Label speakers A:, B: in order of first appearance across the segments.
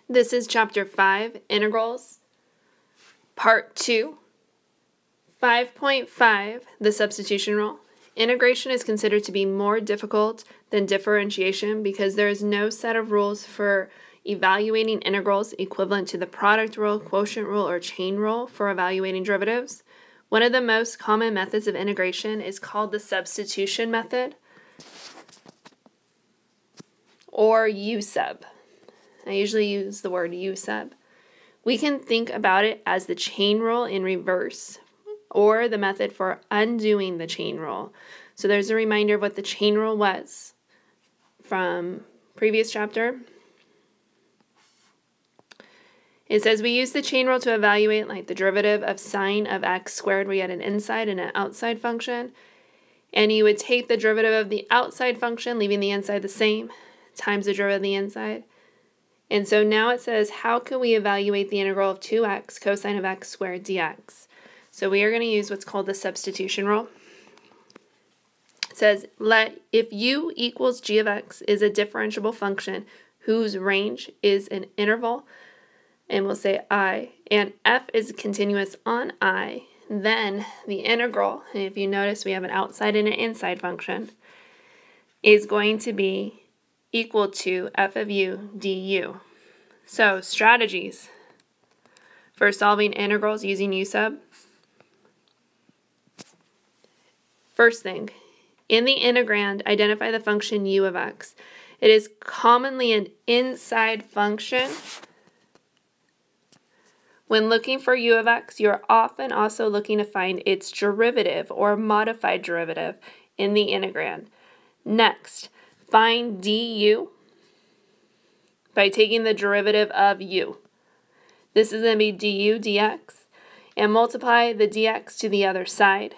A: This is Chapter 5, Integrals, Part 2. 5.5, the substitution rule. Integration is considered to be more difficult than differentiation because there is no set of rules for evaluating integrals equivalent to the product rule, quotient rule, or chain rule for evaluating derivatives. One of the most common methods of integration is called the substitution method, or U-sub. I usually use the word U-sub. We can think about it as the chain rule in reverse, or the method for undoing the chain rule. So there's a reminder of what the chain rule was from previous chapter. It says we use the chain rule to evaluate like the derivative of sine of x squared where you had an inside and an outside function. And you would take the derivative of the outside function, leaving the inside the same, times the derivative of the inside. And so now it says, how can we evaluate the integral of 2x cosine of x squared dx? So we are going to use what's called the substitution rule. It says, let if u equals g of x is a differentiable function whose range is an interval, and we'll say I, and f is continuous on I, then the integral, and if you notice we have an outside and an inside function, is going to be equal to f of u du. So strategies for solving integrals using U-sub. First thing, in the integrand, identify the function u of x. It is commonly an inside function. When looking for u of x, you are often also looking to find its derivative or modified derivative in the integrand. Next, find du by taking the derivative of u. This is going to be du dx, and multiply the dx to the other side.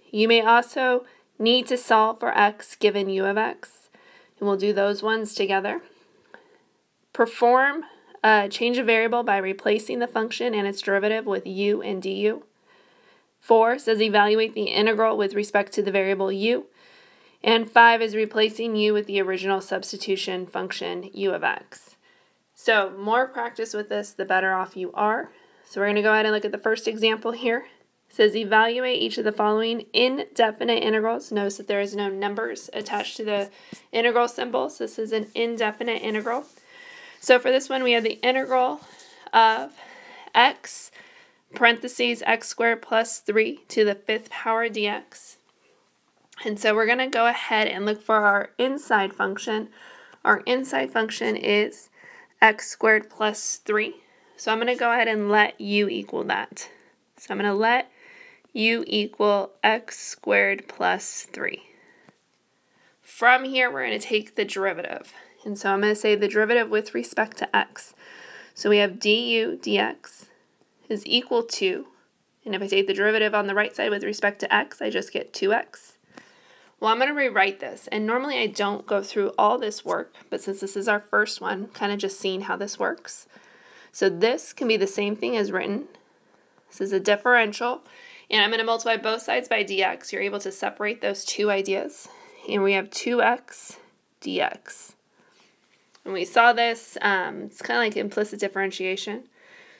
A: You may also need to solve for x given u of x, and we'll do those ones together. Perform a change of variable by replacing the function and its derivative with u and du. 4 says evaluate the integral with respect to the variable u. And 5 is replacing u with the original substitution function u of x. So more practice with this, the better off you are. So we're going to go ahead and look at the first example here. It says evaluate each of the following indefinite integrals. Notice that there is no numbers attached to the integral symbols. This is an indefinite integral. So for this one, we have the integral of x, parentheses, x squared plus 3 to the 5th power dx. And so we're going to go ahead and look for our inside function. Our inside function is x squared plus 3. So I'm going to go ahead and let u equal that. So I'm going to let u equal x squared plus 3. From here, we're going to take the derivative. And so I'm going to say the derivative with respect to x. So we have du dx is equal to, and if I take the derivative on the right side with respect to x, I just get 2x. Well, I'm going to rewrite this, and normally I don't go through all this work, but since this is our first one, kind of just seeing how this works. So this can be the same thing as written. This is a differential, and I'm going to multiply both sides by dx. You're able to separate those two ideas, and we have 2x dx. And we saw this, it's kind of like implicit differentiation.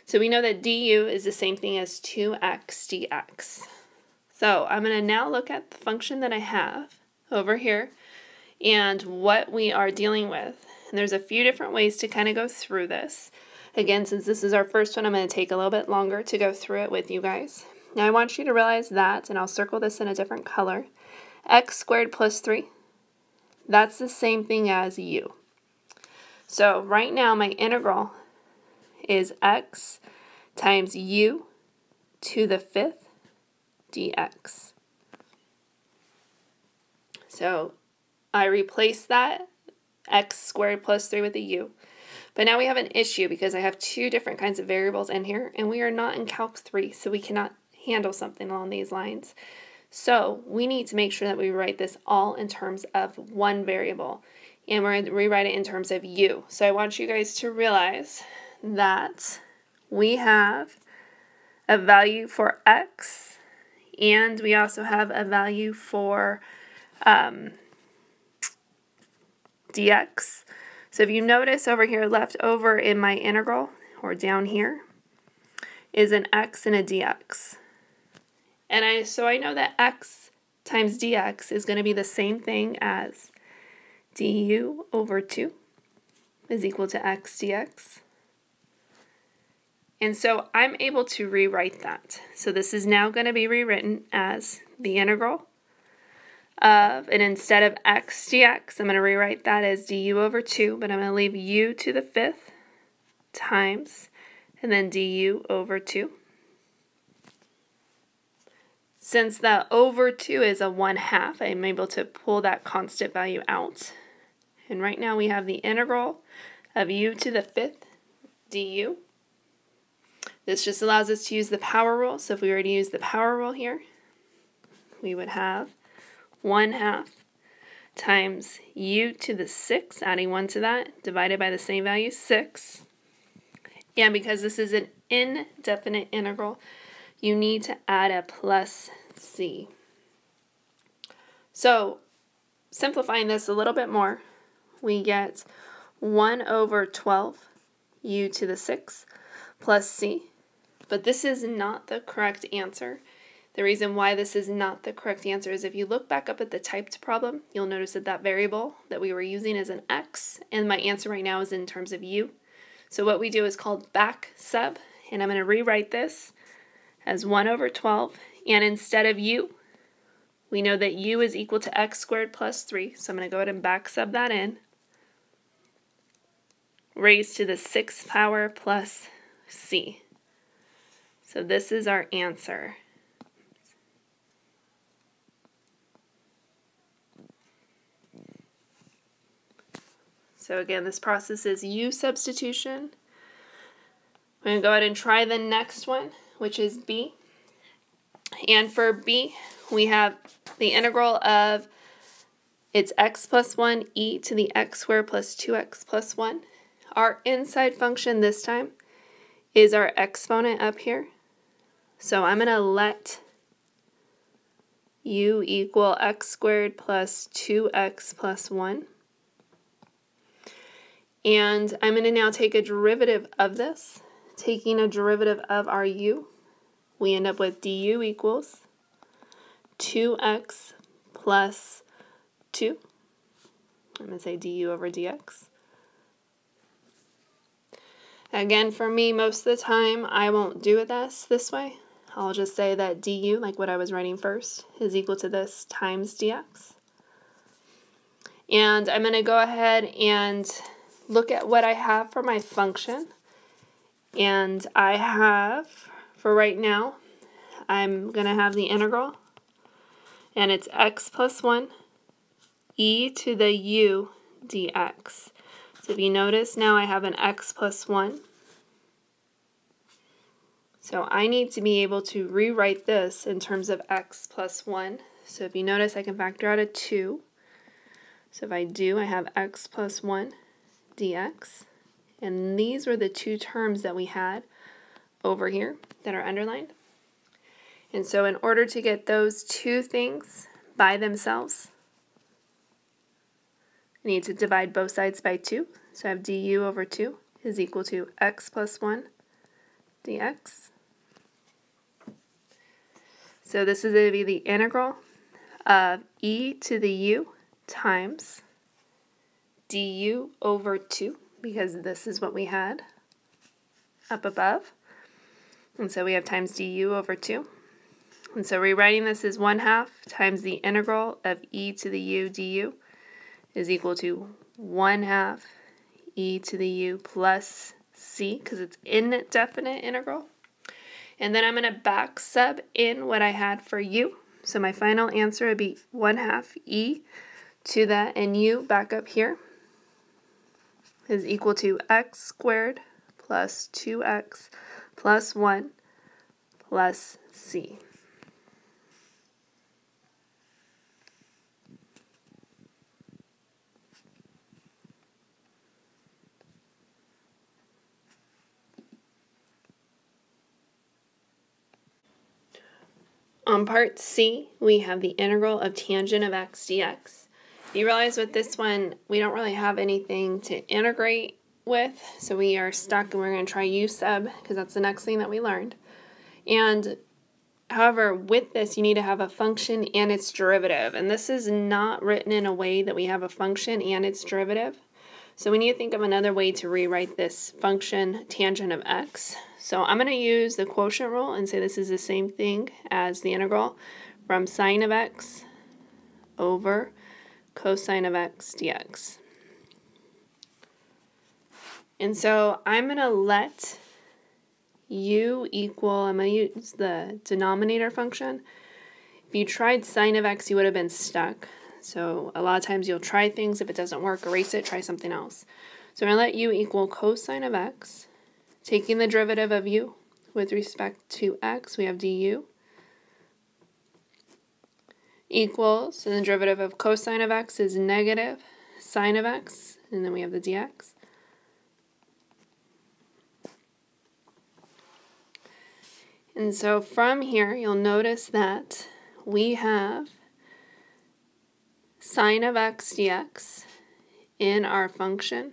A: So we know that du is the same thing as 2x dx. So I'm going to now look at the function that I have over here and what we are dealing with. And there's a few different ways to kind of go through this. Again, since this is our first one, I'm going to take a little bit longer to go through it with you guys. Now I want you to realize that, and I'll circle this in a different color, x squared plus 3, that's the same thing as u. So right now my integral is x times u to the 5th dx. So I replace that x squared plus 3 with a u. But now we have an issue because I have two different kinds of variables in here, and we are not in Calc 3, so we cannot handle something along these lines. So we need to make sure that we write this all in terms of one variable, and we're going to rewrite it in terms of u. So I want you guys to realize that we have a value for x, and we also have a value for dx. So if you notice over here, left over in my integral, or down here, is an x and a dx. And so I know that x times dx is going to be the same thing as du over 2 is equal to x dx. And so I'm able to rewrite that. So this is now going to be rewritten as the integral of, and instead of x dx, I'm going to rewrite that as du over 2, but I'm going to leave u to the 5th times, and then du over 2. Since the over 2 is a 1/2, I'm able to pull that constant value out. And right now we have the integral of u to the 5th du. This just allows us to use the power rule. So if we were to use the power rule here, we would have 1/2 times u to the 6, adding 1 to that, divided by the same value, 6. And because this is an indefinite integral, you need to add a plus c. So simplifying this a little bit more, we get 1 over 12 u to the 6 plus c. But this is not the correct answer. The reason why this is not the correct answer is if you look back up at the typed problem, you'll notice that that variable that we were using is an x, and my answer right now is in terms of u. So what we do is called back sub, and I'm going to rewrite this as 1 over 12, and instead of u, we know that u is equal to x squared plus 3, so I'm going to go ahead and back sub that in, raised to the 6th power plus c. So this is our answer. So again, this process is u substitution. We're going to go ahead and try the next one, which is b. And for b, we have the integral of, it's x plus 1 e to the x squared plus 2x plus 1. Our inside function this time is our exponent up here. So I'm going to let u equal x squared plus 2x plus 1. And I'm going to now take a derivative of this. Taking a derivative of our u, we end up with du equals 2x plus 2. I'm going to say du over dx. Again, for me, most of the time, I won't do it this way. I'll just say that du, like what I was writing first, is equal to this times dx. And I'm going to go ahead and look at what I have for my function. And I have, for right now, I'm going to have the integral, and it's x plus 1 e to the u dx. So if you notice, now I have an x plus 1. So I need to be able to rewrite this in terms of x plus 1. So if you notice, I can factor out a 2. So if I do, I have x plus 1 dx. And these were the two terms that we had over here that are underlined. And so in order to get those two things by themselves, I need to divide both sides by 2. So I have du over 2 is equal to x plus 1 dx. So this is going to be the integral of e to the u times du over 2, because this is what we had up above. And so we have times du over 2. And so rewriting this is 1/2 times the integral of e to the u du is equal to 1/2 e to the u plus c, because it's indefinite integral. And then I'm going to back sub in what I had for u. So my final answer would be 1/2 e to that, and u back up here is equal to x squared plus 2x plus 1 plus c. On part C, we have the integral of tangent of x dx. You realize with this one, we don't really have anything to integrate with, so we are stuck and we're going to try u sub because that's the next thing that we learned. And however, with this, you need to have a function and its derivative, and this is not written in a way that we have a function and its derivative. So we need to think of another way to rewrite this function tangent of x. So I'm going to use the quotient rule and say this is the same thing as the integral from sine of x over cosine of x dx. And so I'm going to let u equal, I'm going to use the denominator function. If you tried sine of x, you would have been stuck. So a lot of times you'll try things. If it doesn't work, erase it, try something else. So I'm going to let u equal cosine of x. Taking the derivative of u with respect to x, we have du equals, and the derivative of cosine of x is negative sine of x, and then we have the dx. And so from here, you'll notice that we have sine of x dx in our function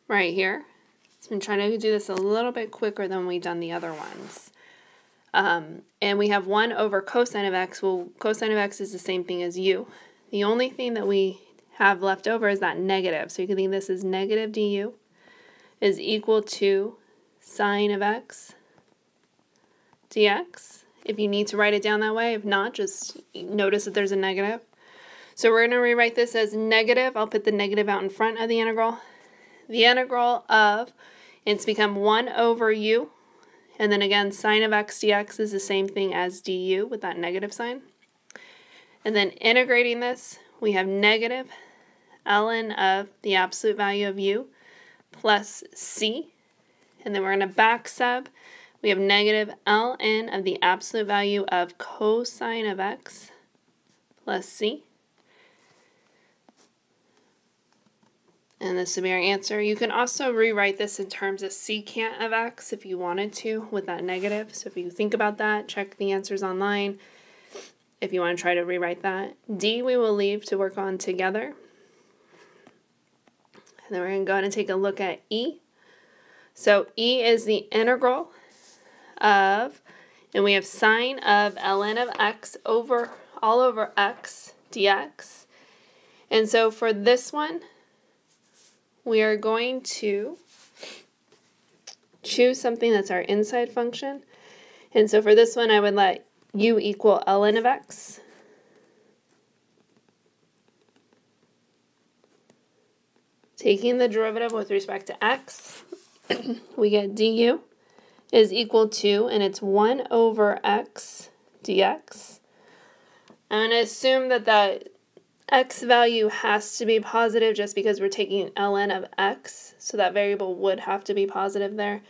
A: right here. So I'm trying to do this a little bit quicker than we've done the other ones. And we have 1 over cosine of x. Well, cosine of x is the same thing as u. The only thing that we have left over is that negative. So you can think this is negative du is equal to sine of x dx. If you need to write it down that way, if not, just notice that there's a negative. So we're going to rewrite this as negative. I'll put the negative out in front of the integral. The integral of, it's become 1 over u. And then again, sine of x dx is the same thing as du with that negative sign. And then integrating this, we have negative ln of the absolute value of u plus c. And then we're going to back sub. We have negative ln of the absolute value of cosine of x plus c. And this would be our answer. You can also rewrite this in terms of secant of x if you wanted to with that negative. So if you think about that, check the answers online if you want to try to rewrite that. D we will leave to work on together. And then we're going to go ahead and take a look at E. So E is the integral of, and we have sine of ln of x over all over x dx. And so for this one, we are going to choose something that's our inside function. And so for this one, I would let u equal ln of x. Taking the derivative with respect to x, we get du is equal to, and it's 1 over x dx. I'm going to assume that that x value has to be positive just because we're taking ln of x, so that variable would have to be positive there.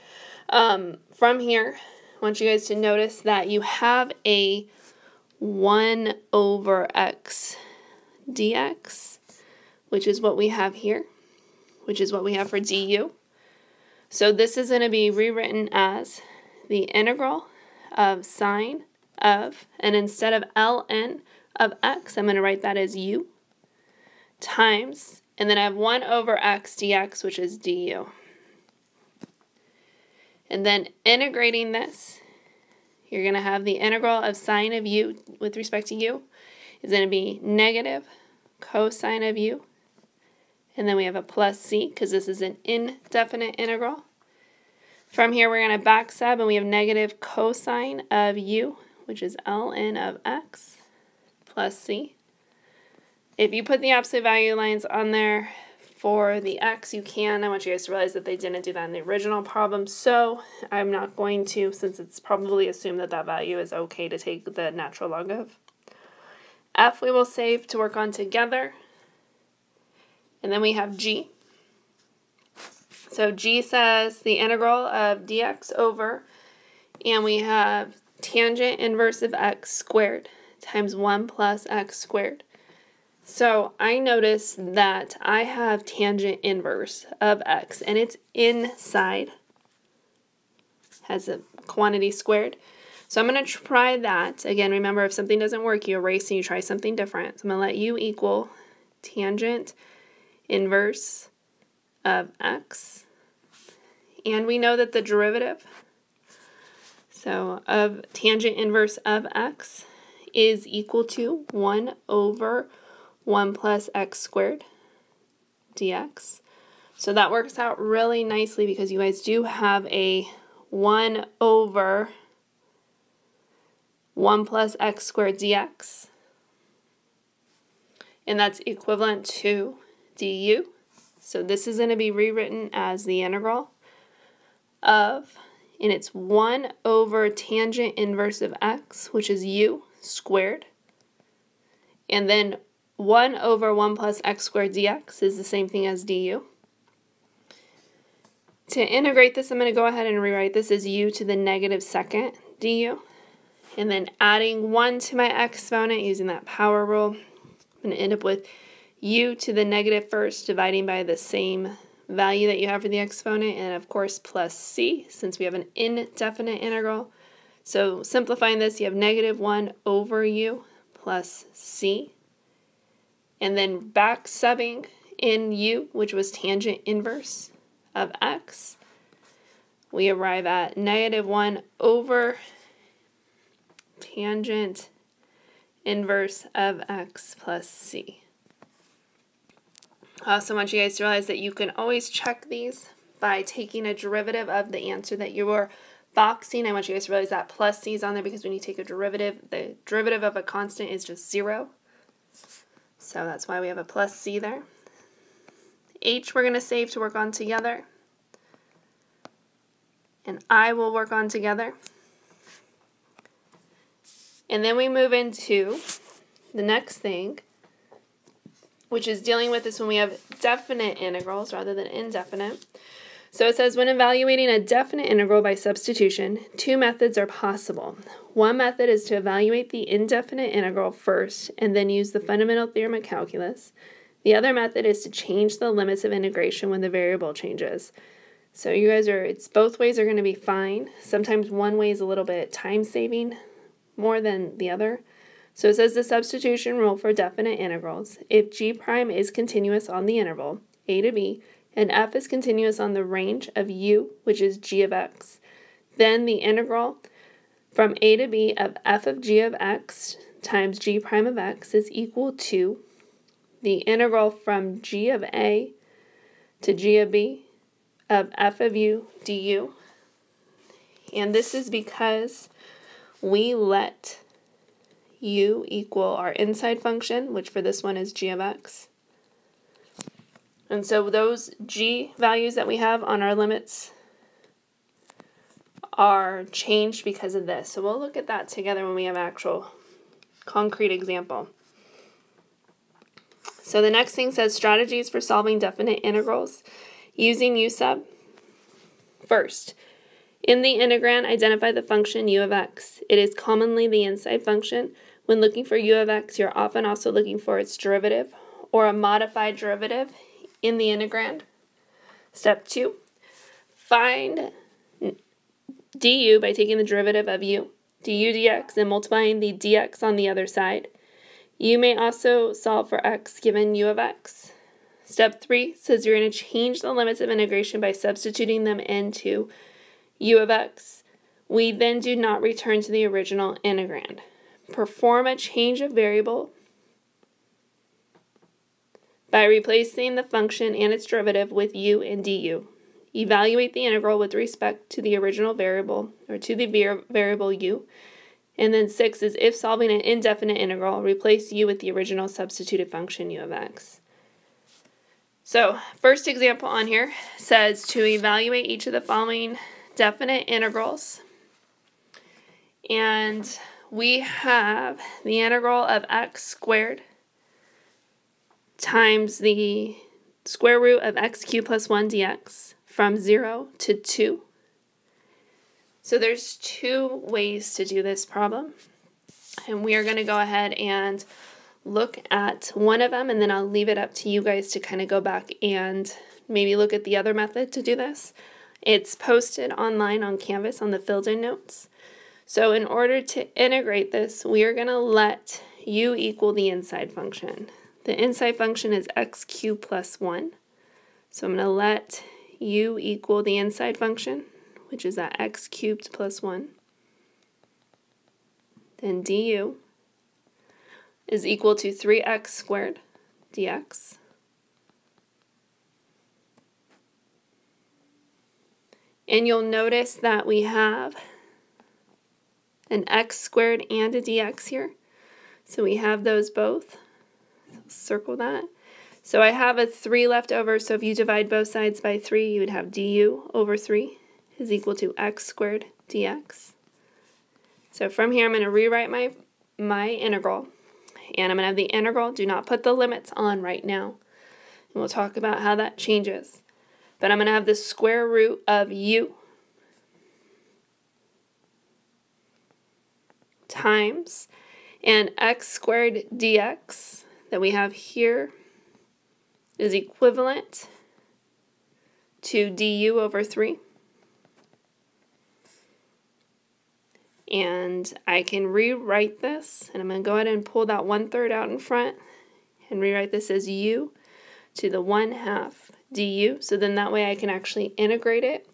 A: From here, I want you guys to notice that you have a 1 over x dx, which is what we have here, which is what we have for du. So this is going to be rewritten as the integral of sine of, and instead of ln of x, I'm going to write that as u, times, and then I have 1 over x dx, which is du. And then integrating this, you're going to have the integral of sine of u with respect to u is going to be negative cosine of u, and then we have a plus c because this is an indefinite integral. From here, we're going to back sub, and we have negative cosine of u, which is ln of x, plus c. If you put the absolute value lines on there for the x, you can. I want you guys to realize that they didn't do that in the original problem, so I'm not going to, since it's probably assumed that that value is okay to take the natural log of. F we will save to work on together, and then we have g. So g says the integral of dx over, and we have tangent inverse of x squared times 1 plus x squared. So I notice that I have tangent inverse of x, and it's inside, has a quantity squared. So I'm going to try that. Again, remember, if something doesn't work, you erase and you try something different. So I'm going to let u equal tangent inverse of x. And we know that the derivative, so of tangent inverse of x, is equal to 1 over 1 plus x squared dx. So that works out really nicely because you guys do have a 1 over 1 plus x squared dx. And that's equivalent to du. So this is going to be rewritten as the integral of, and it's 1 over tangent inverse of x, which is u squared. And then 1 over 1 plus x squared dx is the same thing as du. To integrate this, I'm going to go ahead and rewrite this as u to the negative second du. And then adding 1 to my exponent using that power rule, I'm going to end up with u to the negative first dividing by the same value that you have for the exponent, and of course plus c, since we have an indefinite integral. So simplifying this, you have negative 1 over u plus c. And then back subbing in u, which was tangent inverse of x, we arrive at negative 1 over tangent inverse of x plus c. I also want you guys to realize that you can always check these by taking a derivative of the answer that you were boxing. I want you guys to realize that plus c is on there because when you take a derivative, the derivative of a constant is just 0. So that's why we have a plus c there. H we're going to save to work on together. And I will work on together. And then we move into the next thing, which is dealing with this when we have definite integrals rather than indefinite. So it says, when evaluating a definite integral by substitution, two methods are possible. One method is to evaluate the indefinite integral first and then use the fundamental theorem of calculus. The other method is to change the limits of integration when the variable changes. So you guys it's both ways are going to be fine. Sometimes one way is a little bit time-saving more than the other. So it says the substitution rule for definite integrals. If g prime is continuous on the interval, a to b, and f is continuous on the range of u, which is g of x, then the integral from a to b of f of g of x times g prime of x is equal to the integral from g of a to g of b of f of u du. And this is because we let u equal our inside function, which for this one is g of x. And so those g values that we have on our limits are changed because of this. So we'll look at that together when we have actual concrete example. So the next thing says strategies for solving definite integrals using u sub. First, in the integrand, identify the function u of x. It is commonly the inside function. When looking for u of x, you're often also looking for its derivative or a modified derivative in the integrand. Step 2, find du by taking the derivative of u, du dx, and multiplying the dx on the other side. You may also solve for x given u of x. Step 3 says you're going to change the limits of integration by substituting them into u of x. We then do not return to the original integrand. Perform a change of variable by replacing the function and its derivative with u and du. Evaluate the integral with respect to the original variable, or to the variable u. And then 6 is, if solving an indefinite integral, replace u with the original substituted function u of x. So, first example on here says to evaluate each of the following definite integrals. And we have the integral of x squared times the square root of x cubed plus 1 dx from 0 to 2. So there's two ways to do this problem. And we are going to go ahead and look at one of them, and then I'll leave it up to you guys to kind of go back and maybe look at the other method to do this. It's posted online on Canvas on the filled in notes. So in order to integrate this, we are going to let u equal the inside function. The inside function is x cubed plus 1. So I'm going to let u equal the inside function, which is that x cubed plus 1. Then du is equal to 3x squared dx. And you'll notice that we have an x squared and a dx here. So we have those both. So circle that. So I have a 3 left over, so if you divide both sides by 3, you would have du over 3 is equal to x squared dx. So from here, I'm going to rewrite my integral. And I'm going to have the integral. Do not put the limits on right now. And we'll talk about how that changes. But I'm going to have the square root of u times and x squared dx that we have here is equivalent to du over 3. And I can rewrite this, and I'm going to go ahead and pull that 1/3 out in front and rewrite this as u to the 1/2 du. So then that way I can actually integrate it.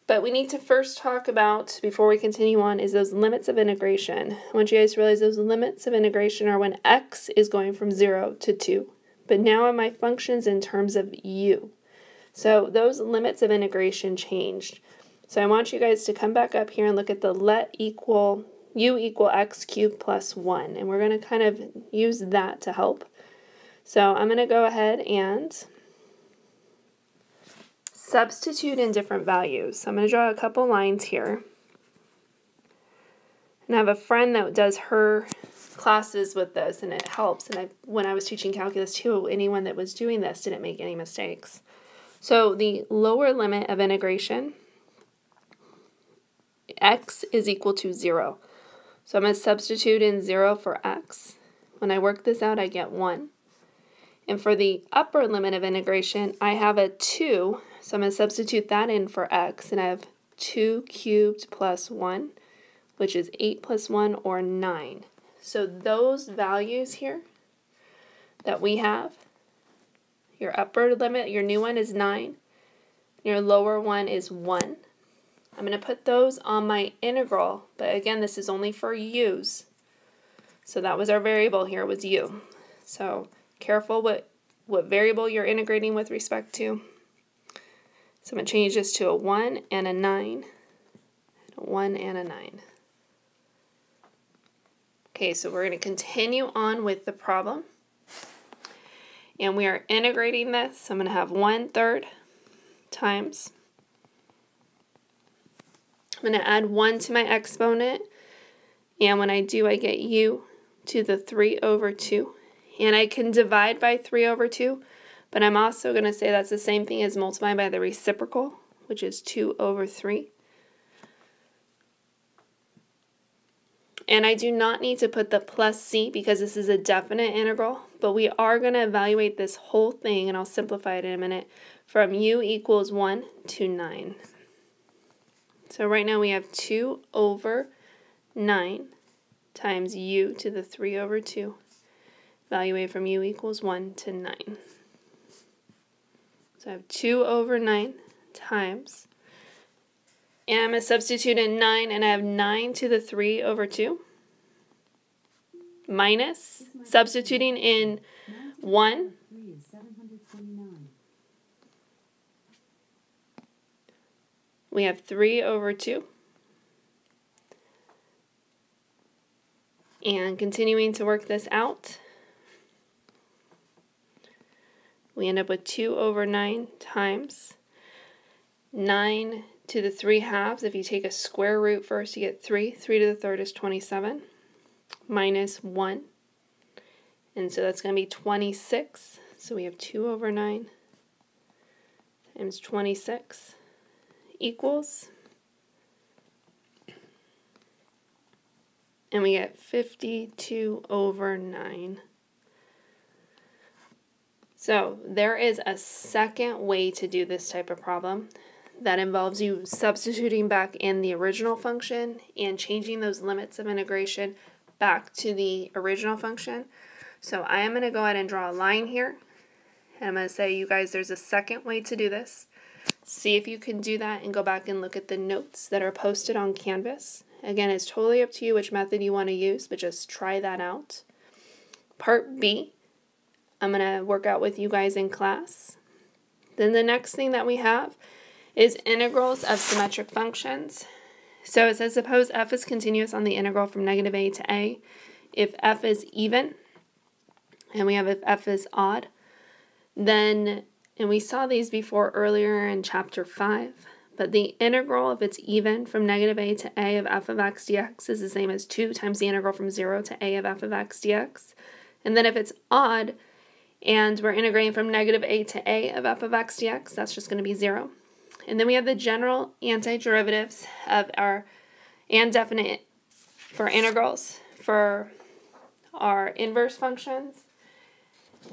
A: But we need to first talk about, before we continue on, is those limits of integration. I want you guys to realize those limits of integration are when x is going from 0 to 2. But now are my functions in terms of u. So those limits of integration changed. So I want you guys to come back up here and look at the let equal u equal x cubed plus 1. And we're going to kind of use that to help. So I'm going to go ahead and substitute in different values. So I'm going to draw a couple lines here. And I have a friend that does her classes with this, and it helps. And when I was teaching calculus too, anyone that was doing this didn't make any mistakes. So the lower limit of integration, x is equal to 0. So I'm going to substitute in 0 for x. When I work this out, I get 1. And for the upper limit of integration, I have a 2. So I'm going to substitute that in for x, and I have 2 cubed plus 1, which is 8 plus 1, or 9. So those values here that we have, your upper limit, your new one is 9. Your lower one is 1. I'm going to put those on my integral, but again, this is only for u's. So that was our variable here, was u. So careful what variable you're integrating with respect to. So I'm going to change this to a 1 and a 9. A 1 and a 9. Okay, so we're going to continue on with the problem. And we are integrating this. So I'm going to have 1/3 times. I'm going to add 1 to my exponent. And when I do, I get u to the 3 over 2. And I can divide by 3 over 2. But I'm also going to say that's the same thing as multiplying by the reciprocal, which is 2 over 3. And I do not need to put the plus c because this is a definite integral, but we are going to evaluate this whole thing, and I'll simplify it in a minute, from u equals 1 to 9. So right now we have 2 over 9 times u to the 3 over 2. Evaluate from u equals 1 to 9. So I have 2 over 9 times, and I'm going to substitute in 9, and I have 9 to the 3 over 2, minus, substituting in 1, we have 3 over 2, and continuing to work this out, we end up with 2 over 9 times 9 to the 3 halves. If you take a square root first, you get 3. 3 to the 3rd is 27, minus 1. And so that's going to be 26. So we have 2 over 9 times 26 equals, and we get 52 over 9. So there is a second way to do this type of problem. that involves you substituting back in the original function and changing those limits of integration back to the original function. So I am going to go ahead and draw a line here. And I'm going to say, you guys, there's a second way to do this. See if you can do that and go back and look at the notes that are posted on Canvas. Again, it's totally up to you which method you want to use, but just try that out. Part B, I'm going to work out with you guys in class. Then the next thing that we have is integrals of symmetric functions. So it says, suppose f is continuous on the integral from negative a to a. If f is even, and we have if f is odd, then, and we saw these before earlier in chapter 5, but the integral, if it's even from negative a to a of f of x dx, is the same as 2 times the integral from 0 to a of f of x dx. And then if it's odd, and we're integrating from negative a to a of f of x dx, that's just going to be 0. And then we have the general antiderivatives of our and definite for integrals for our inverse functions.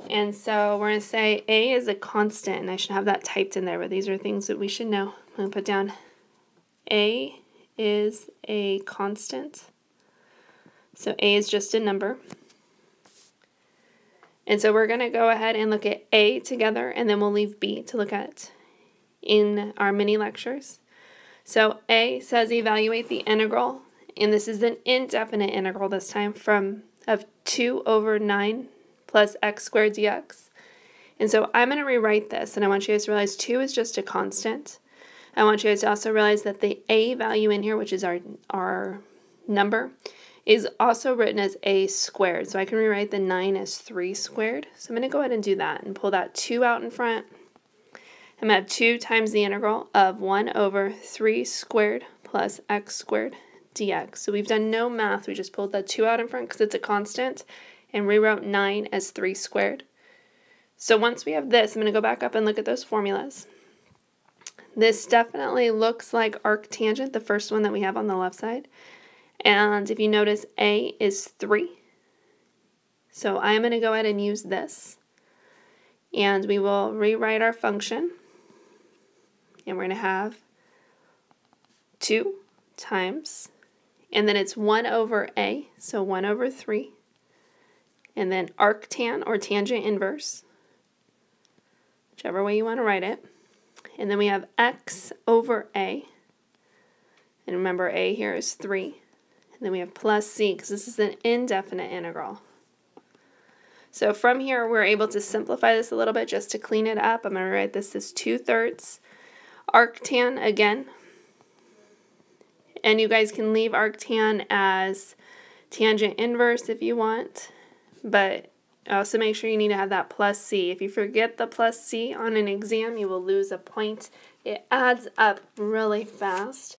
A: And so we're going to say a is a constant, and I should have that typed in there, but these are things that we should know. I'm going to put down a is a constant. So a is just a number. And so we're going to go ahead and look at a together, and then we'll leave b to look at in our mini lectures. So a says evaluate the integral, and this is an indefinite integral this time, of 2 over 9 plus x squared dx. And so I'm going to rewrite this, and I want you guys to realize 2 is just a constant. I want you guys to also realize that the a value in here, which is our number, is also written as a squared. So I can rewrite the 9 as 3 squared. So I'm going to go ahead and do that and pull that 2 out in front. I'm going to have 2 times the integral of 1 over 3 squared plus x squared dx. So we've done no math. We just pulled that 2 out in front because it's a constant and rewrote 9 as 3 squared. So once we have this, I'm going to go back up and look at those formulas. This definitely looks like arctangent, the first one that we have on the left side. And if you notice, a is 3. So I'm going to go ahead and use this. And we will rewrite our function. And we're going to have 2 times, and then it's 1 over a, so 1 over 3. And then arctan, or tangent inverse, whichever way you want to write it. And then we have x over a. And remember, a here is 3. And then we have plus c, because this is an indefinite integral. So from here, we're able to simplify this a little bit just to clean it up. I'm going to write this as 2/3 arctan again. And you guys can leave arctan as tangent inverse if you want. But also make sure you need to have that plus c. If you forget the plus c on an exam, you will lose a point. It adds up really fast.